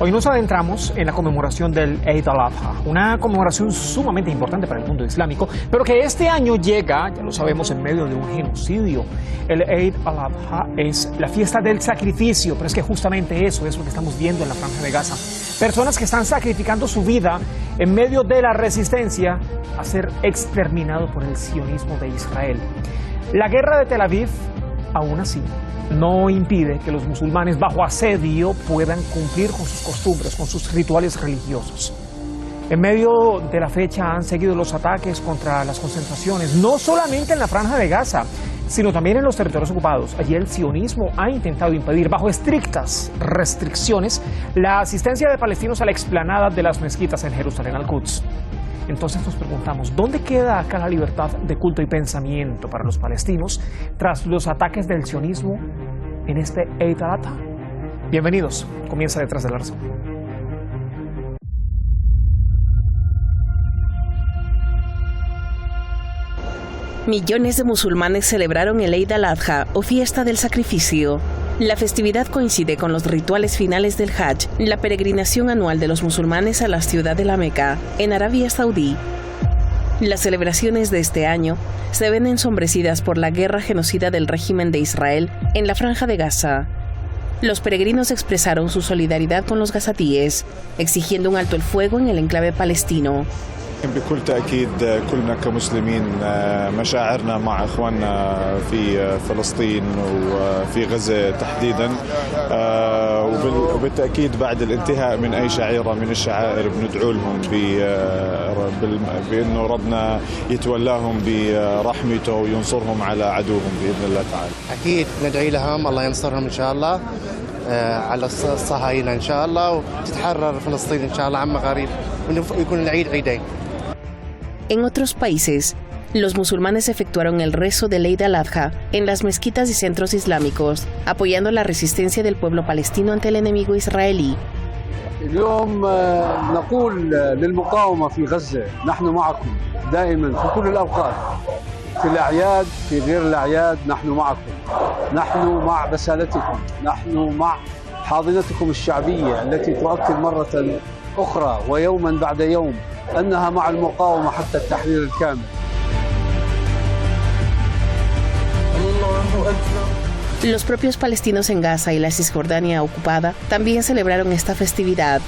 Hoy nos adentramos en la conmemoración del Eid al-Adha, una conmemoración sumamente importante para el mundo islámico, pero que este año llega, ya lo sabemos, en medio de un genocidio. El Eid al-Adha es la fiesta del sacrificio, pero es que justamente eso es lo que estamos viendo en la Franja de Gaza. Personas que están sacrificando su vida en medio de la resistencia a ser exterminado por el sionismo de Israel. La guerra de Tel Aviv, aún así, no impide que los musulmanes bajo asedio puedan cumplir con sus costumbres, con sus rituales religiosos. En medio de la fecha han seguido los ataques contra las concentraciones, no solamente en la Franja de Gaza, sino también en los territorios ocupados. Allí el sionismo ha intentado impedir, bajo estrictas restricciones, la asistencia de palestinos a la explanada de las mezquitas en Jerusalén al-Quds. Entonces nos preguntamos, ¿dónde queda acá la libertad de culto y pensamiento para los palestinos tras los ataques del sionismo en este Eid al-Adha? Bienvenidos, comienza Detrás de la Razón. Millones de musulmanes celebraron el Eid al-Adha o fiesta del sacrificio. La festividad coincide con los rituales finales del Hajj, la peregrinación anual de los musulmanes a la ciudad de la Meca, en Arabia Saudí. Las celebraciones de este año se ven ensombrecidas por la guerra genocida del régimen de Israel en la Franja de Gaza. Los peregrinos expresaron su solidaridad con los gazatíes, exigiendo un alto el fuego en el enclave palestino. بكل تأكيد كلنا كمسلمين مشاعرنا مع إخواننا في فلسطين وفي غزة تحديدا وبالتأكيد بعد الانتهاء من أي شعيرة من الشعائر بندعو لهم بأنه ربنا يتولاهم برحمته وينصرهم على عدوهم بإذن الله تعالى. أكيد ندعي لهم الله ينصرهم إن شاء الله على الصهاينة إن شاء الله وتتحرر فلسطين إن شاء الله عما قريب ويكون العيد عيدين. En otros países, los musulmanes efectuaron el rezo del Eid al-Adha en las mezquitas y centros islámicos, apoyando la resistencia del pueblo palestino ante el enemigo israelí. اليوم نقول للمقاومة في غزة نحن معكم دائما في كل الأوقات في الأعياد في غير الأعياد نحن معكم نحن مع بسالتكم نحن مع حاضنتكم الشعبية التي تؤكد مرة أخرى ويوما بعد يوم أنها مع المقاومة حتى التحرير الكامل. Los propios palestinos en Gaza y la Cisjordania ocupada también celebraron esta festividad.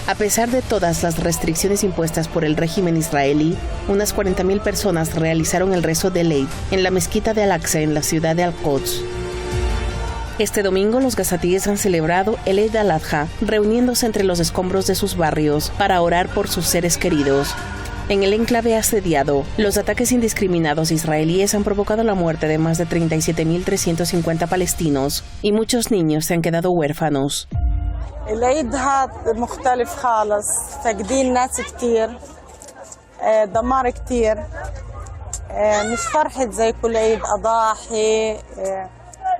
A pesar de todas las restricciones impuestas por el régimen israelí, unas 40.000 personas realizaron el rezo del Eid en la mezquita de Al-Aqsa en la ciudad de Al-Quds. Este domingo los gazatíes han celebrado el Eid al-Adha, reuniéndose entre los escombros de sus barrios para orar por sus seres queridos. En el enclave asediado, los ataques indiscriminados israelíes han provocado la muerte de más de 37.350 palestinos y muchos niños se han quedado huérfanos. العيد هذا مختلف خالص فاقدين ناس كتير دمار كتير مش فرحة زي كل عيد أضاحي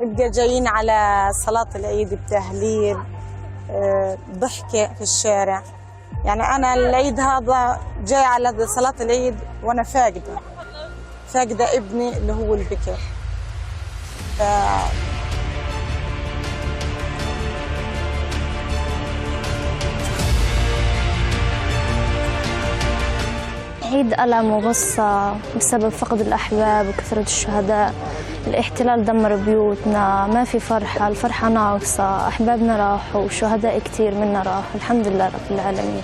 نبقى جايين على صلاة العيد بتهليل ضحكة في الشارع يعني أنا العيد هذا جاي على صلاة العيد وأنا فاقدة ابني اللي هو البكر عيد ألم وغصة بسبب فقد الأحباب وكثرة الشهداء. الاحتلال دمر بيوتنا، ما في فرحة، الفرحة ناقصة، أحبابنا راحوا وشهداء كتير منا راحوا، الحمد لله رب العالمين.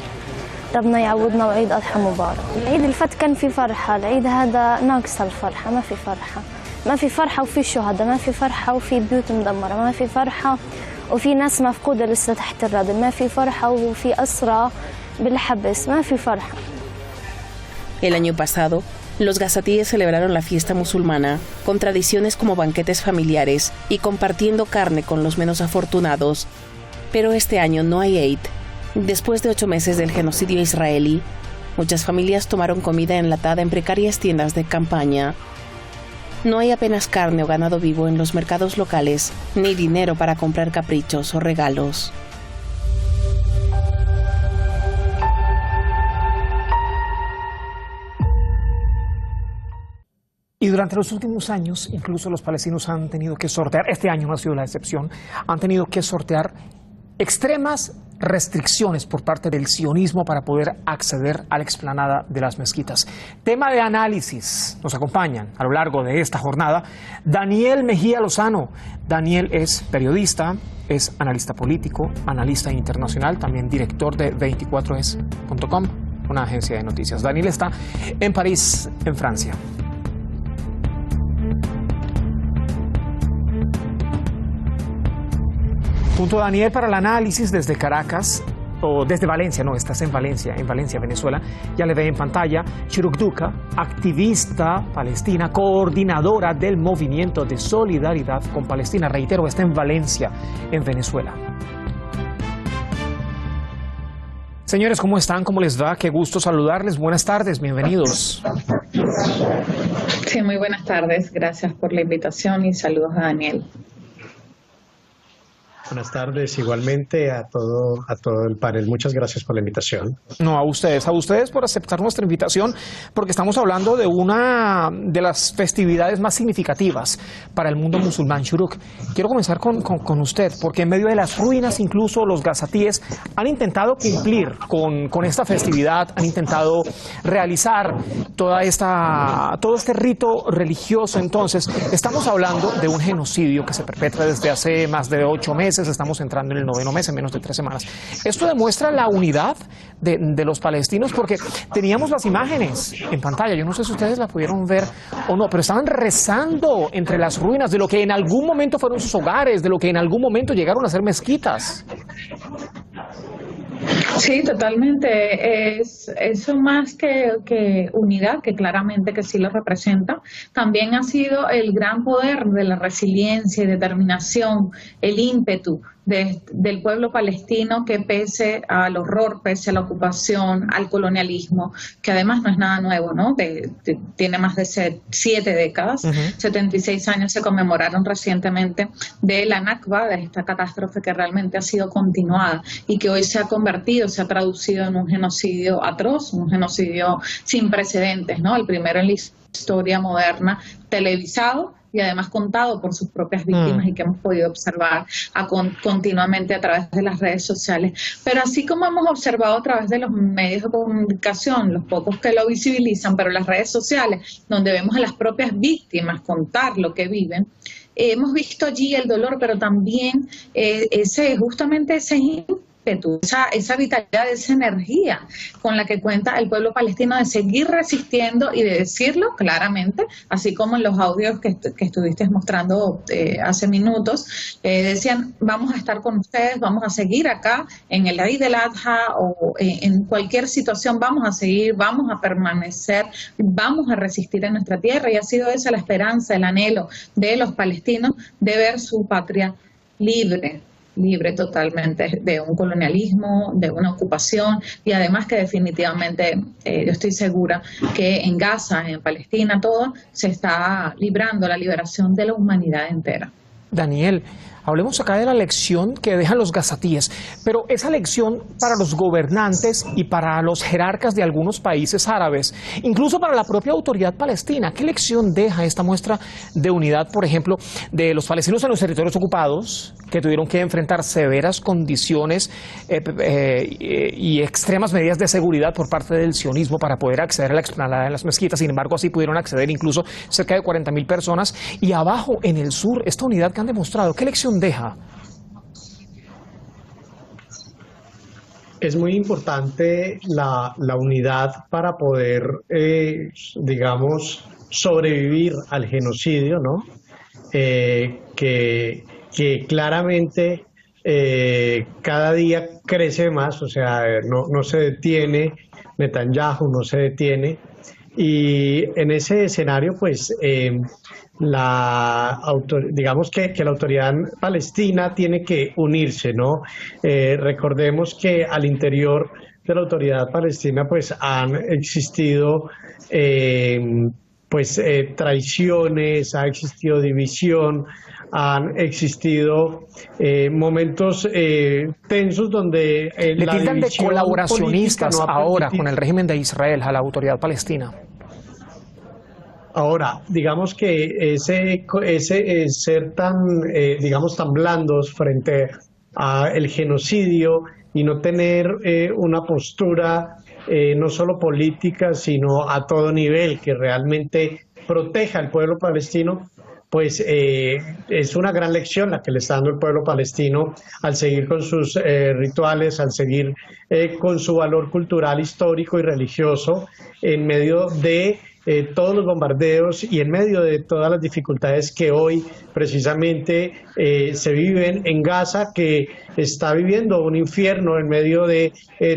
ربنا يعوضنا وعيد أضحى مبارك. العيد اللي فات كان في فرحة، العيد هذا ناقصة الفرحة، ما في فرحة. ما في فرحة وفي شهداء، ما في فرحة وفي بيوت مدمرة، ما في فرحة وفي ناس مفقودة لسه تحت الردم، ما في فرحة وفي أسرى بالحبس، ما في فرحة. El año pasado, los gazatíes celebraron la fiesta musulmana con tradiciones como banquetes familiares y compartiendo carne con los menos afortunados. Pero este año no hay Eid. Después de 8 meses del genocidio israelí, muchas familias tomaron comida enlatada en precarias tiendas de campaña. No hay apenas carne o ganado vivo en los mercados locales, ni dinero para comprar caprichos o regalos. Y durante los últimos años, incluso los palestinos han tenido que sortear, este año no ha sido la excepción, han tenido que sortear extremas restricciones por parte del sionismo para poder acceder a la explanada de las mezquitas. Tema de análisis. Nos acompañan a lo largo de esta jornada Daniel Mejía Lozano. Daniel es periodista, es analista político, analista internacional, también director de 24es.com, una agencia de noticias. Daniel está en París, en Francia. Junto a Daniel para el análisis desde Caracas, o desde Valencia, no, estás en Valencia, Venezuela. Ya le ve en pantalla Shuruk Duka, activista palestina, coordinadora del movimiento de solidaridad con Palestina. Reitero, está en Valencia, en Venezuela. Señores, ¿cómo están? ¿Cómo les va? Qué gusto saludarles. Buenas tardes, bienvenidos. Sí, muy buenas tardes. Gracias por la invitación y saludos a Daniel. Buenas tardes, igualmente a todo el panel. Muchas gracias por la invitación. No, a ustedes por aceptar nuestra invitación, porque estamos hablando de una de las festividades más significativas para el mundo musulmán, Shuruk. Quiero comenzar con usted, porque en medio de las ruinas, incluso los gazatíes han intentado cumplir con esta festividad, han intentado realizar todo este rito religioso. Entonces, estamos hablando de un genocidio que se perpetra desde hace más de 8 meses. Estamos entrando en el 9º mes, en menos de 3 semanas. Esto demuestra la unidad de los palestinos, porque teníamos las imágenes en pantalla. Yo no sé si ustedes la pudieron ver o no, pero estaban rezando entre las ruinas de lo que en algún momento fueron sus hogares, de lo que en algún momento llegaron a ser mezquitas. Sí, totalmente. Eso más que unidad, que claramente que sí lo representa, también ha sido el gran poder de la resiliencia y determinación, el ímpetu del pueblo palestino, que pese al horror, pese a la ocupación, al colonialismo, que además no es nada nuevo, ¿no? Tiene más de 7 décadas, 76 años se conmemoraron recientemente de la Nakba, de esta catástrofe que realmente ha sido continuada y que hoy se ha traducido en un genocidio atroz, un genocidio sin precedentes, ¿no? El primero en la historia moderna, televisado y además contado por sus propias víctimas y que hemos podido observar continuamente a través de las redes sociales. Pero así como hemos observado a través de los medios de comunicación, los pocos que lo visibilizan, pero las redes sociales, donde vemos a las propias víctimas contar lo que viven, hemos visto allí el dolor, pero también justamente ese ímpetu, esa vitalidad, esa energía con la que cuenta el pueblo palestino de seguir resistiendo y de decirlo claramente, así como en los audios que estuviste mostrando hace minutos, decían, vamos a estar con ustedes, vamos a seguir acá en el Eid al-Adha o en cualquier situación, vamos a seguir, vamos a permanecer, vamos a resistir en nuestra tierra, y ha sido esa la esperanza, el anhelo de los palestinos de ver su patria libre totalmente de un colonialismo, de una ocupación, y además que definitivamente yo estoy segura que en Gaza, en Palestina, todo se está librando la liberación de la humanidad entera. Daniel, hablemos acá de la lección que dejan los gazatíes, pero esa lección para los gobernantes y para los jerarcas de algunos países árabes, incluso para la propia autoridad palestina, ¿qué lección deja esta muestra de unidad, por ejemplo, de los palestinos en los territorios ocupados, que tuvieron que enfrentar severas condiciones y extremas medidas de seguridad por parte del sionismo para poder acceder a la explanada de las mezquitas? Sin embargo, así pudieron acceder incluso cerca de 40.000 personas, y abajo en el sur, esta unidad que han demostrado, ¿qué lección deja? Es muy importante la unidad para poder, digamos, sobrevivir al genocidio, ¿no? Que claramente cada día crece más, o sea, no se detiene, Netanyahu no se detiene, y en ese escenario, pues, digamos que la autoridad palestina tiene que unirse, ¿no? Recordemos que al interior de la autoridad palestina pues han existido traiciones, ha existido división, han existido momentos tensos donde le tildan de colaboracionistas ahora con el régimen de Israel a la autoridad palestina. Ahora, digamos que ese ser tan, digamos, tan blandos frente a el genocidio y no tener una postura no solo política, sino a todo nivel, que realmente proteja al pueblo palestino, pues es una gran lección la que le está dando el pueblo palestino al seguir con sus rituales, al seguir con su valor cultural, histórico y religioso en medio de todos los bombardeos y en medio de todas las dificultades que hoy precisamente se viven en Gaza, que está viviendo un infierno en medio de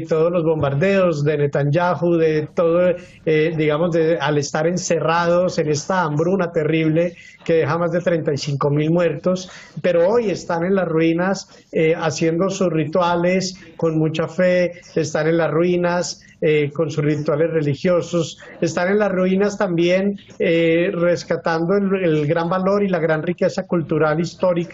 todos los bombardeos de Netanyahu, de todo, digamos, al estar encerrados en esta hambruna terrible que deja más de 35.000 muertos, pero hoy están en las ruinas haciendo sus rituales con mucha fe, están en las ruinas con sus rituales religiosos, están en las ruinas también rescatando el gran valor y la gran riqueza cultural histórica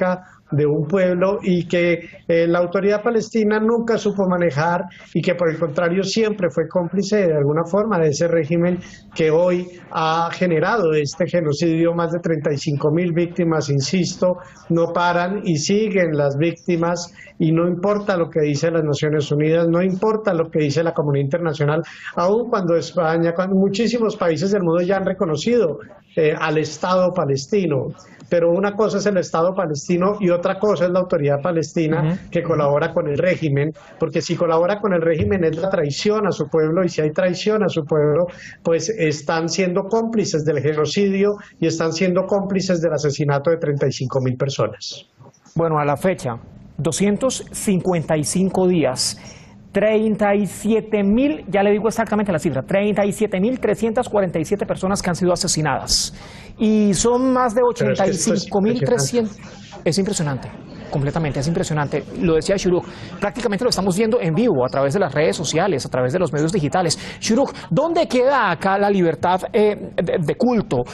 de un pueblo, y que la autoridad palestina nunca supo manejar, y que por el contrario siempre fue cómplice de alguna forma de ese régimen que hoy ha generado este genocidio. Más de 35.000 víctimas, insisto, no paran y siguen las víctimas, y no importa lo que dice las Naciones Unidas, no importa lo que dice la comunidad internacional, aun cuando España, cuando muchísimos países del mundo ya han reconocido al Estado palestino. Pero una cosa es el Estado palestino y otra cosa es la autoridad palestina que colabora con el régimen, porque si colabora con el régimen es la traición a su pueblo, y si hay traición a su pueblo, pues están siendo cómplices del genocidio y están siendo cómplices del asesinato de 35.000 personas. Bueno, a la fecha, 255 días, 37.000, ya le digo exactamente la cifra, 37.347 personas que han sido asesinadas. Y son más de 85.300. Es impresionante, completamente, es impresionante. Lo decía Shuruk, prácticamente lo estamos viendo en vivo a través de las redes sociales, a través de los medios digitales. Shuruk, ¿dónde queda acá la libertad de culto,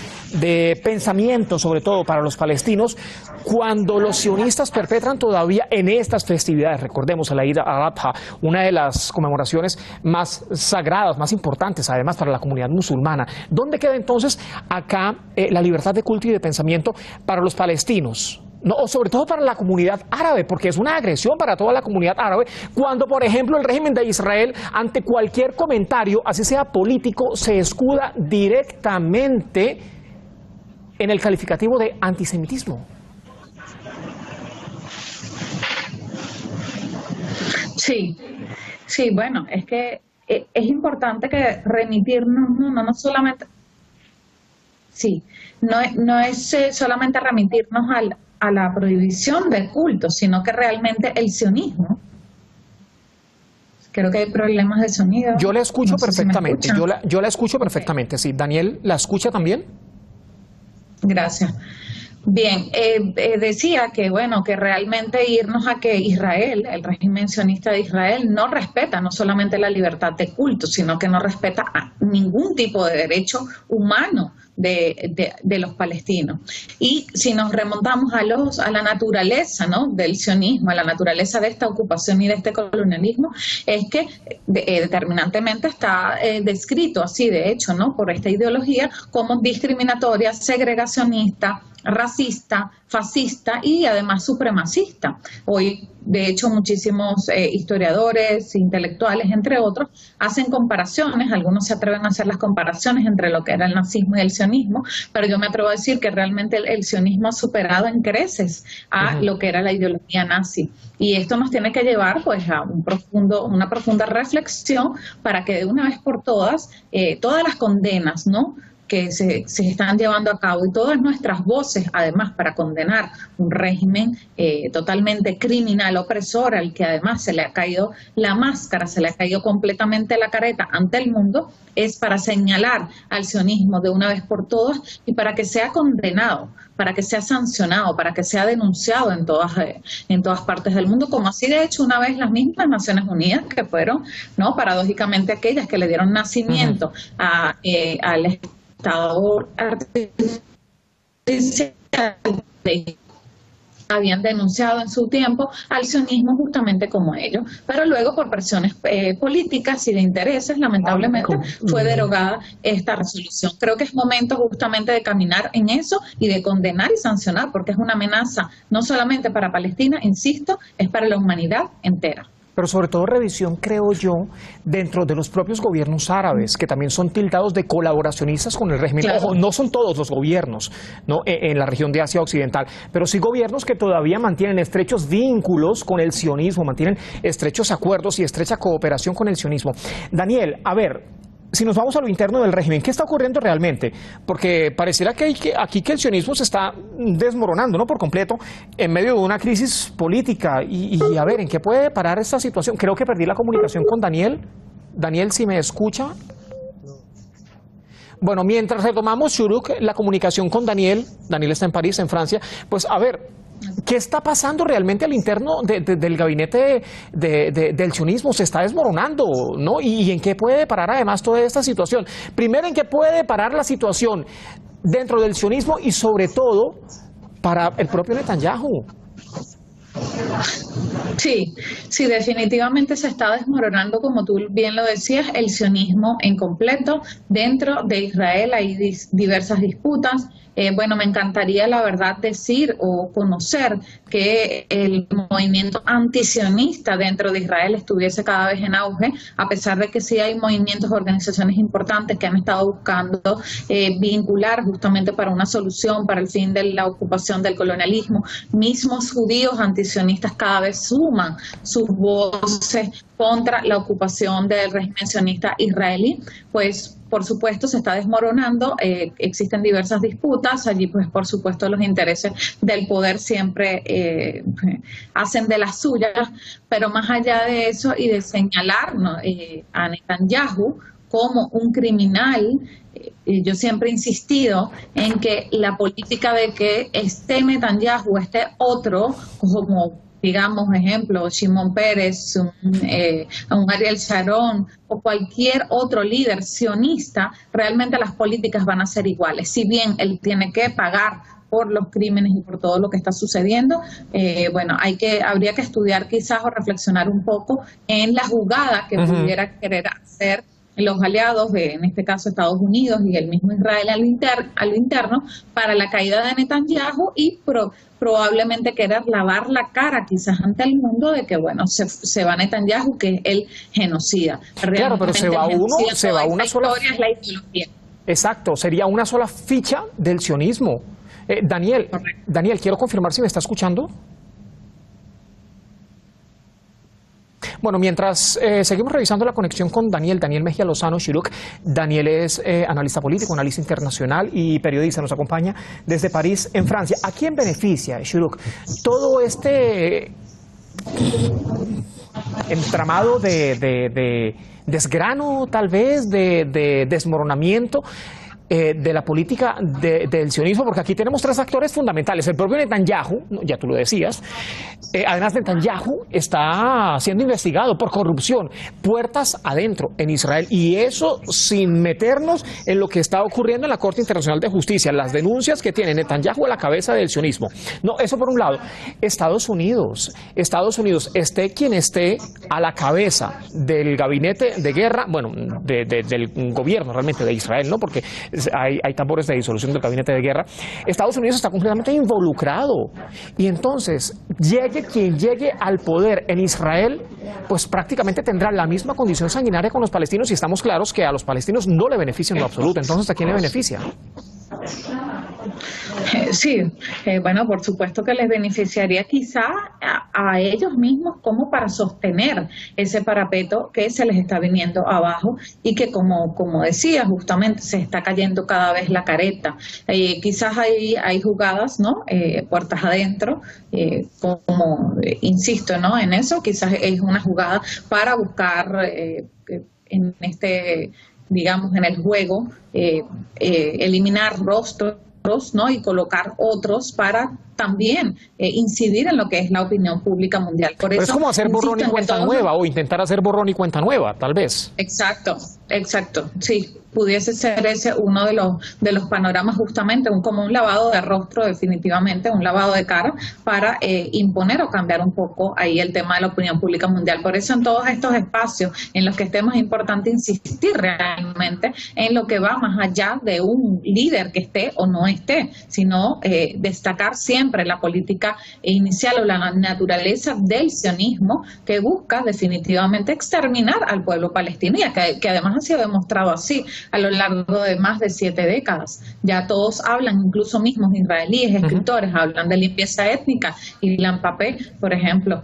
de pensamiento, sobre todo para los palestinos, cuando los sionistas perpetran todavía en estas festividades? Recordemos el Eid al-Adha, una de las conmemoraciones más sagradas, más importantes además para la comunidad musulmana. ¿Dónde queda entonces acá la libertad de culto y de pensamiento para los palestinos? No, o sobre todo para la comunidad árabe, porque es una agresión para toda la comunidad árabe cuando, por ejemplo, el régimen de Israel, ante cualquier comentario, así sea político, se escuda directamente en el calificativo de antisemitismo. Sí, sí, bueno, es que es importante que remitirnos, no solamente, sí, no es solamente remitirnos a la prohibición de culto, sino que realmente el sionismo. Creo que hay problemas de sonido. Yo la escucho perfectamente, Si yo la escucho perfectamente, sí. Daniel, ¿la escucha también? Gracias. Bien, decía que bueno, que realmente irnos a que Israel, el régimen sionista de Israel, no respeta no solamente la libertad de culto, sino que no respeta ningún tipo de derecho humano de los palestinos. Y si nos remontamos a la naturaleza, ¿no?, del sionismo, a la naturaleza de esta ocupación y de este colonialismo, es que determinantemente está descrito así, de hecho, ¿no?, por esta ideología como discriminatoria, segregacionista, racista, fascista y además supremacista. Hoy, de hecho, muchísimos historiadores, intelectuales, entre otros, hacen comparaciones, algunos se atreven a hacer las comparaciones entre lo que era el nazismo y el sionismo, pero yo me atrevo a decir que realmente el sionismo ha superado en creces a lo que era la ideología nazi. Y esto nos tiene que llevar pues a una profunda reflexión para que de una vez por todas las condenas, ¿no?, que se están llevando a cabo y todas nuestras voces, además, para condenar un régimen totalmente criminal, opresor, al que además se le ha caído la máscara, se le ha caído completamente la careta ante el mundo, es para señalar al sionismo de una vez por todas y para que sea condenado, para que sea sancionado, para que sea denunciado en todas partes del mundo, como así de hecho una vez las mismas Naciones Unidas, que fueron, ¿no?, paradójicamente aquellas que le dieron nacimiento al Estado artificial, habían denunciado en su tiempo al sionismo justamente como ellos, pero luego por presiones políticas y de intereses, lamentablemente, fue derogada esta resolución. Creo que es momento justamente de caminar en eso y de condenar y sancionar, porque es una amenaza no solamente para Palestina, insisto, es para la humanidad entera. pero sobre todo revisión, creo yo, dentro de los propios gobiernos árabes, que también son tildados de colaboracionistas con el régimen. Claro. Ojo, no son todos los gobiernos, ¿no?, en la región de Asia Occidental, pero sí gobiernos que todavía mantienen estrechos vínculos con el sionismo, mantienen estrechos acuerdos y estrecha cooperación con el sionismo. Daniel, a ver, si nos vamos a lo interno del régimen, ¿qué está ocurriendo realmente? Porque pareciera que aquí el sionismo se está desmoronando, ¿no?, por completo, en medio de una crisis política. Y a ver, ¿en qué puede parar esta situación? Creo que perdí la comunicación con Daniel. Daniel, si me escucha. Bueno, mientras retomamos, Shuruk, la comunicación con Daniel está en París, en Francia, pues a ver, ¿qué está pasando realmente al interno del gabinete del sionismo? Se está desmoronando, ¿no? ¿Y en qué puede parar además toda esta situación? Primero, ¿en qué puede parar la situación dentro del sionismo y sobre todo para el propio Netanyahu? Sí, definitivamente se está desmoronando, como tú bien lo decías, el sionismo en completo. Dentro de Israel hay diversas disputas. Bueno, me encantaría, la verdad, decir o conocer que el movimiento antisionista dentro de Israel estuviese cada vez en auge, a pesar de que sí hay movimientos, organizaciones importantes que han estado buscando vincular justamente para una solución, para el fin de la ocupación del colonialismo. Mismos judíos antisionistas cada vez suman sus voces contra la ocupación del régimen sionista israelí. Pues por supuesto se está desmoronando, existen diversas disputas, allí pues por supuesto los intereses del poder siempre hacen de las suyas, pero más allá de eso y de señalar, ¿no?, a Netanyahu como un criminal, yo siempre he insistido en que la política de que esté Netanyahu, esté otro, como digamos, ejemplo, Shimon Peres, un Ariel Sharon o cualquier otro líder sionista, realmente las políticas van a ser iguales. Si bien él tiene que pagar por los crímenes y por todo lo que está sucediendo, bueno, habría que estudiar quizás o reflexionar un poco en la jugada que pudiera querer hacer los aliados, en este caso Estados Unidos y el mismo Israel a lo interno, para la caída de Netanyahu y probablemente querer lavar la cara quizás ante el mundo de que, bueno, se va Netanyahu, que es el genocida. Claro, pero se va una sola... Es la ideología. Exacto, sería una sola ficha del sionismo. Daniel, quiero confirmar si me está escuchando. Bueno, mientras seguimos revisando la conexión con Daniel Mejía Lozano, Shuruk. Daniel es analista político, analista internacional y periodista. Nos acompaña desde París, en Francia. ¿A quién beneficia, Shuruk, todo este entramado de desgrano, tal vez, de desmoronamiento de la política del sionismo? Porque aquí tenemos tres actores fundamentales. El propio Netanyahu, ya tú lo decías, además Netanyahu está siendo investigado por corrupción, puertas adentro en Israel, y eso sin meternos en lo que está ocurriendo en la Corte Internacional de Justicia, las denuncias que tiene Netanyahu a la cabeza del sionismo. No, eso por un lado. Estados Unidos, esté quien esté a la cabeza del gabinete de guerra, bueno, del gobierno realmente de Israel, ¿no? Porque hay tambores de disolución del gabinete de guerra. Estados Unidos está completamente involucrado, y entonces llegue quien llegue al poder en Israel, pues prácticamente tendrá la misma condición sanguinaria con los palestinos, y estamos claros que a los palestinos no le beneficia en lo absoluto. Entonces, ¿a quién le beneficia? Sí, bueno, por supuesto que les beneficiaría quizá a ellos mismos como para sostener ese parapeto que se les está viniendo abajo y que, como decía, justamente se está cayendo cada vez la careta. Quizás hay jugadas, ¿no? Puertas adentro, insisto, ¿no? En eso, quizás es una jugada para buscar en este, digamos, en el juego, eliminar rostros, ¿no? Y colocar otros para también incidir en lo que es la opinión pública mundial. Por eso, es como hacer borrón y cuenta nueva, o intentar hacer borrón y cuenta nueva, tal vez. Exacto, sí, pudiese ser ese uno de los panoramas, justamente, como un lavado de rostro, definitivamente, un lavado de cara, para imponer o cambiar un poco ahí el tema de la opinión pública mundial. Por eso en todos estos espacios en los que estemos es importante insistir realmente en lo que va más allá de un líder que esté o no esté, sino destacar siempre siempre la política inicial o la naturaleza del sionismo, que busca definitivamente exterminar al pueblo palestino, y que además ha sido demostrado así a lo largo de más de 7 décadas. Ya todos hablan, incluso mismos israelíes, escritores, hablan de limpieza étnica. Ilan Pappé, por ejemplo,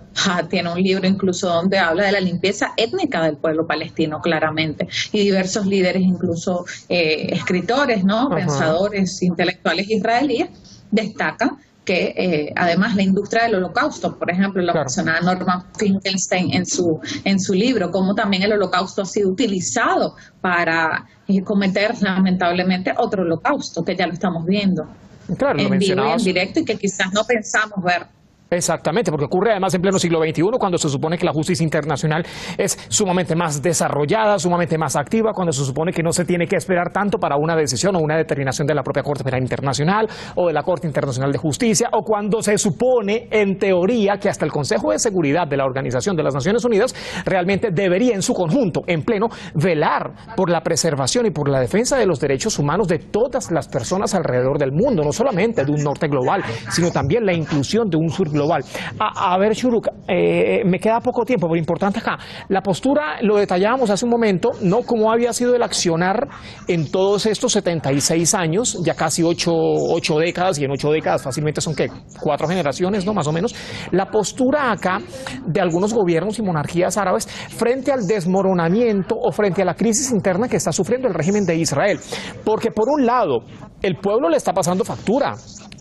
tiene un libro incluso donde habla de la limpieza étnica del pueblo palestino, claramente. Y diversos líderes, incluso escritores, ¿no? Pensadores, intelectuales israelíes, destacan que además la industria del holocausto, por ejemplo, lo mencionaba Norman Finkelstein en su libro, como también el holocausto ha sido utilizado para cometer lamentablemente otro holocausto, que ya lo estamos viendo en vivo y en directo, y que quizás no pensamos ver. Exactamente, porque ocurre además en pleno siglo XXI, cuando se supone que la justicia internacional es sumamente más desarrollada, sumamente más activa, cuando se supone que no se tiene que esperar tanto para una decisión o una determinación de la propia Corte Penal Internacional o de la Corte Internacional de Justicia, o cuando se supone, en teoría, que hasta el Consejo de Seguridad de la Organización de las Naciones Unidas realmente debería en su conjunto, en pleno, velar por la preservación y por la defensa de los derechos humanos de todas las personas alrededor del mundo, no solamente de un norte global, sino también la inclusión de un sur global. A ver, Shuruk, me queda poco tiempo, pero importante acá. La postura, lo detallábamos hace un momento, ¿no? Cómo había sido el accionar en todos estos 76 años, ya casi 8 décadas, y en 8 décadas fácilmente son, ¿qué? 4 generaciones, ¿no? Más o menos. La postura acá de algunos gobiernos y monarquías árabes frente al desmoronamiento o frente a la crisis interna que está sufriendo el régimen de Israel. Porque por un lado, el pueblo le está pasando factura.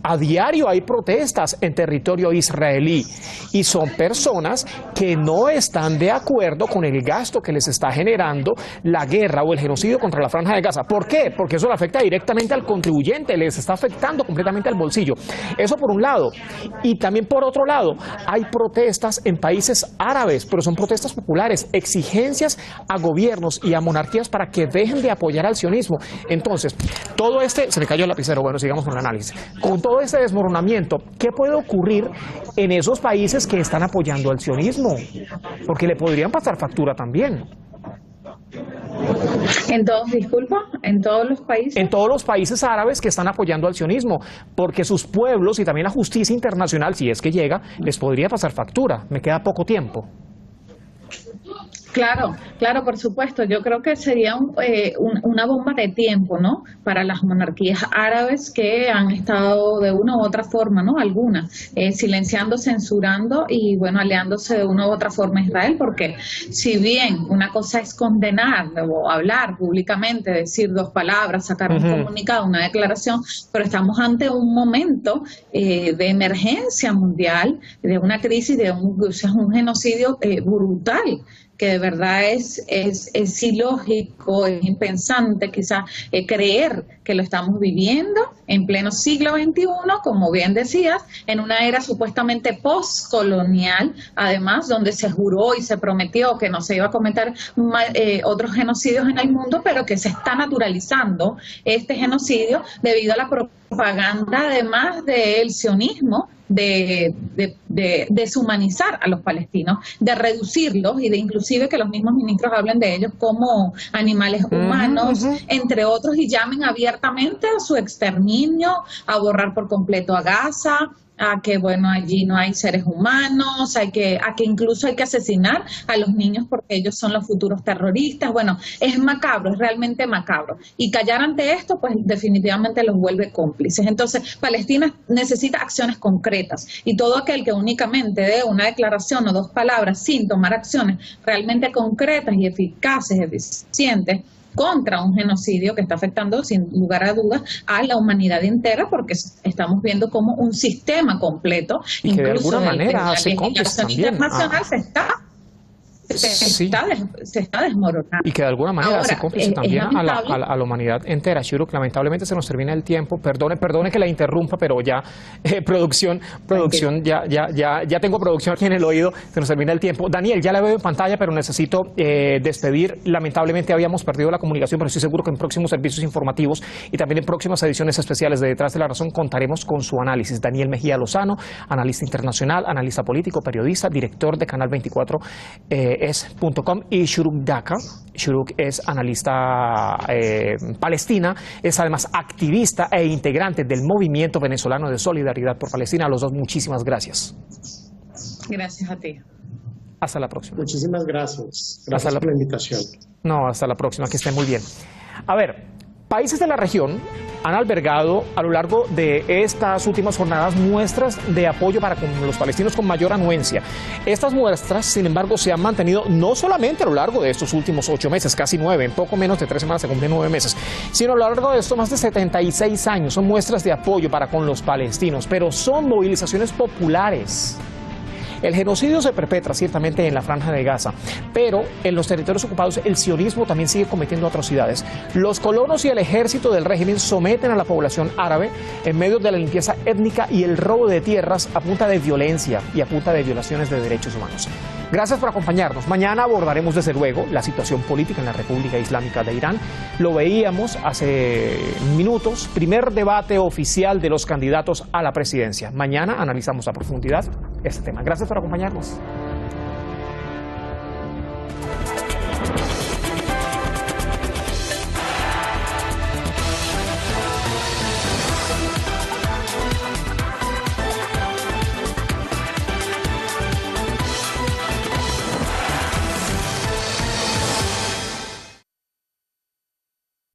A diario hay protestas en territorio israelí y son personas que no están de acuerdo con el gasto que les está generando la guerra o el genocidio contra la Franja de Gaza. ¿Por qué? Porque eso le afecta directamente al contribuyente, les está afectando completamente al bolsillo. Eso por un lado. Y también por otro lado, hay protestas en países árabes, pero son protestas populares, exigencias a gobiernos y a monarquías para que dejen de apoyar al sionismo. Entonces, todo se me cayó el lapicero, bueno, sigamos con el análisis. Con todo este desmoronamiento, ¿qué puede ocurrir en esos países que están apoyando al sionismo? Porque le podrían pasar factura también. ¿En todos los países? En todos los países árabes que están apoyando al sionismo, porque sus pueblos y también la justicia internacional, si es que llega, les podría pasar factura. Me queda poco tiempo. Claro, por supuesto. Yo creo que sería una bomba de tiempo, ¿no? Para las monarquías árabes que han estado de una u otra forma, ¿no? Algunas, silenciando, censurando y, bueno, aliándose de una u otra forma a Israel, porque si bien una cosa es condenar o hablar públicamente, decir 2 palabras, sacar un comunicado, una declaración, pero estamos ante un momento de emergencia mundial, de una crisis, de un genocidio brutal, que de verdad es ilógico, es impensante quizás creer que lo estamos viviendo en pleno siglo XXI, como bien decías, en una era supuestamente postcolonial, además, donde se juró y se prometió que no se iba a cometer otros genocidios en el mundo, pero que se está naturalizando este genocidio debido a la propaganda, además del sionismo, de deshumanizar a los palestinos, de reducirlos y de inclusive que los mismos ministros hablen de ellos como animales humanos, entre otros, y llamen abiertamente a su exterminio, a borrar por completo a Gaza, a que, bueno, allí no hay seres humanos, a que incluso hay que asesinar a los niños porque ellos son los futuros terroristas. Bueno, es macabro, es realmente macabro. Y callar ante esto, pues definitivamente los vuelve cómplices. Entonces, Palestina necesita acciones concretas, y todo aquel que únicamente dé una declaración o 2 palabras sin tomar acciones realmente concretas y eficaces, eficientes, contra un genocidio que está afectando sin lugar a dudas a la humanidad entera, porque estamos viendo como un sistema completo, y que incluso de alguna manera la legislación internacional se está desmoronando. Y que de alguna manera hace cómplice también a la humanidad entera. Shuruk, lamentablemente se nos termina el tiempo. Perdone que la interrumpa, pero ya producción, ya tengo producción aquí en el oído. Se nos termina el tiempo. Daniel, ya la veo en pantalla, pero necesito despedir. Lamentablemente habíamos perdido la comunicación, pero estoy seguro que en próximos servicios informativos y también en próximas ediciones especiales de Detrás de la Razón contaremos con su análisis. Daniel Mejía Lozano, analista internacional, analista político, periodista, director de Canal 24 es.com, y Shuruk Dhaka. Shuruk es analista palestina, es además activista e integrante del Movimiento Venezolano de Solidaridad por Palestina. A los dos, muchísimas gracias. Gracias a ti. Hasta la próxima. Muchísimas gracias. Gracias por la invitación. No, hasta la próxima, que estén muy bien. A ver, países de la región han albergado a lo largo de estas últimas jornadas muestras de apoyo para con los palestinos con mayor anuencia. Estas muestras, sin embargo, se han mantenido no solamente a lo largo de estos últimos 8 meses, casi 9, en poco menos de 3 semanas se cumplen 9 meses, sino a lo largo de estos más de 76 años. Son muestras de apoyo para con los palestinos, pero son movilizaciones populares. El genocidio se perpetra ciertamente en la Franja de Gaza, pero en los territorios ocupados el sionismo también sigue cometiendo atrocidades. Los colonos y el ejército del régimen someten a la población árabe en medio de la limpieza étnica y el robo de tierras a punta de violencia y a punta de violaciones de derechos humanos. Gracias por acompañarnos. Mañana abordaremos desde luego la situación política en la República Islámica de Irán. Lo veíamos hace minutos, primer debate oficial de los candidatos a la presidencia. Mañana analizamos a profundidad este tema. Gracias por acompañarnos.